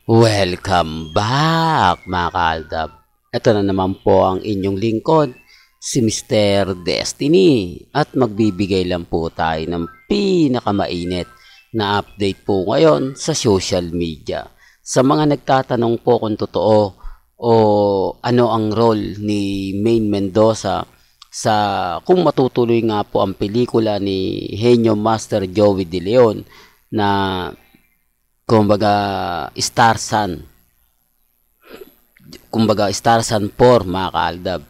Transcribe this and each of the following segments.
Welcome back mga kaaldab. Ito na naman po ang inyong lingkod, si Mr. Destiny. At magbibigay lang po tayo ng pinakamainit na update po ngayon sa social media. Sa mga nagtatanong po kung totoo o ano ang role ni Main Mendoza sa kung matutuloy nga po ang pelikula ni Henyo Master Joey De Leon na Star Sun 4 mga kaaldab.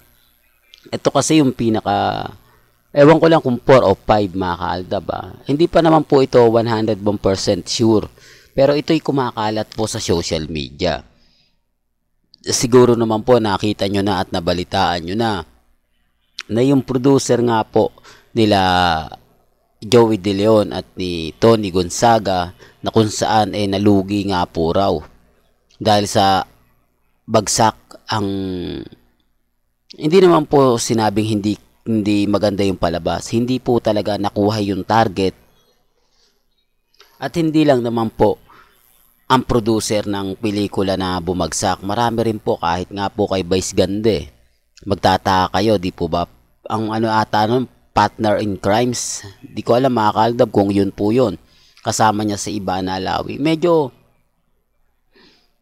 Ito kasi yung pinaka, ewan ko lang kung 4 o 5 mga kaaldab. Hindi pa naman po ito 101% sure, pero ito'y kumakalat po sa social media. Siguro naman po nakita nyo na at nabalitaan nyo na yung producer nga po nila Joey De Leon at ni Tony Gonzaga na kung saan nalugi nga po raw dahil sa bagsak ang, hindi naman po sinabing hindi maganda yung palabas, hindi po talaga nakuha yung target. At hindi lang naman po ang producer ng pelikula na bumagsak, marami rin po, kahit nga po kay Vice Ganda. Magtataka kayo, di po ba ang ano ata nun, partner in crimes, di ko alam mga kaaldab kung yun po yun, kasama niya sa Ivana Alawi. Medyo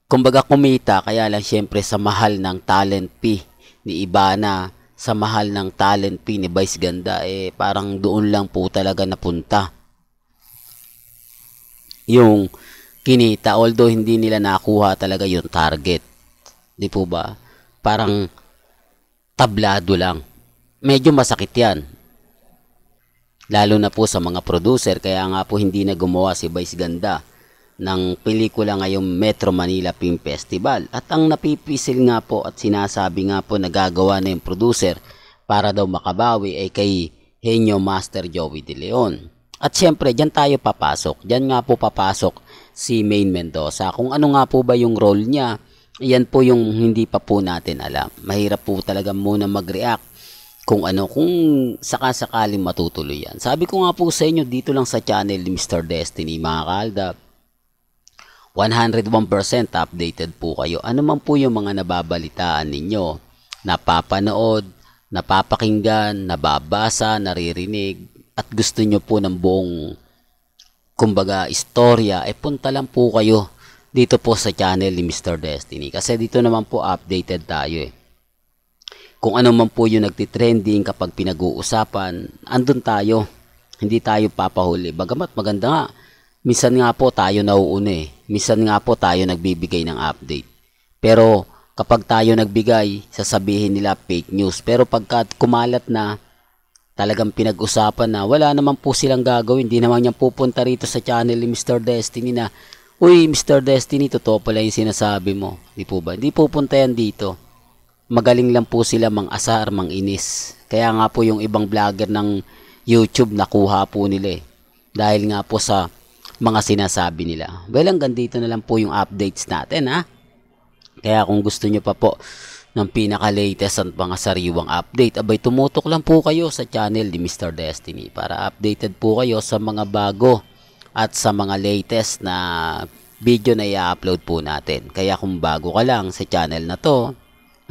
kumbaga kumita, kaya lang syempre sa mahal ng talent fee ni Ivana, sa mahal ng talent fee ni Vice Ganda, parang doon lang po talaga napunta yung kinita, although hindi nila nakuha talaga yung target, di po ba? Parang tablado lang. Medyo masakit yan, lalo na po sa mga producer, kaya nga po hindi na gumawa si Vice Ganda ng pelikula ngayong Metro Manila Film Festival. At ang napipisil nga po at sinasabi nga po na gagawa na yung producer para daw makabawi ay kay Henyo Master Joey De Leon. At syempre dyan tayo papasok, dyan nga po papasok si Main Mendoza. Kung ano nga po ba yung role niya, yan po yung hindi pa po natin alam. Mahirap po talaga muna mag-react kung sakasakaling matutuloy yan. Sabi ko nga po sa inyo dito lang sa channel ni Mr. Destiny mga kaaldab, 101% updated po kayo. Ano man po yung mga nababalitaan ninyo, napapanood, napapakinggan, nababasa, naririnig, at gusto nyo po ng buong kumbaga istorya, punta lang po kayo dito po sa channel ni Mr. Destiny. Kasi dito naman po updated tayo Kung ano man po yung nagtitrending kapag pinag-uusapan, andun tayo. Hindi tayo papahuli. Bagamat maganda nga, minsan nga po tayo nauuna Minsan nga po tayo nagbibigay ng update. Pero kapag tayo nagbigay, sasabihin nila fake news. Pero pagka kumalat na, talagang pinag-usapan na, wala naman po silang gagawin. Hindi naman yan pupunta rito sa channel ni Mr. Destiny na, uy, Mr. Destiny, totoo pala yung sinasabi mo. Di po ba? Hindi pupunta yan dito. Magaling lang po sila mang-asar, mang-inis. Kaya nga po yung ibang vlogger ng YouTube nakuha po nila dahil nga po sa mga sinasabi nila. Well, hanggang dito na lang po yung updates natin Kaya kung gusto nyo pa po ng pinaka-latest at mga sariwang update, abay tumutok lang po kayo sa channel ni Mr. Destiny para updated po kayo sa mga bago at sa mga latest na video na i-upload po natin. Kaya kung bago ka lang sa channel na to,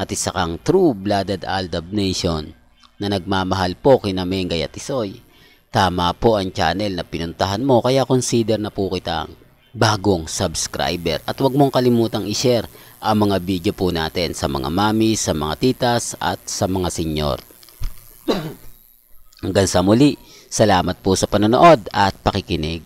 at isa kang true-blooded Aldab Nation na nagmamahal po kina Mengay at Isoy, tama po ang channel na pinuntahan mo, kaya consider na po kitang bagong subscriber. At huwag mong kalimutang i-share ang mga video po natin sa mga mami, sa mga titas at sa mga senyor. Hanggang sa muli, salamat po sa panonood at pakikinig.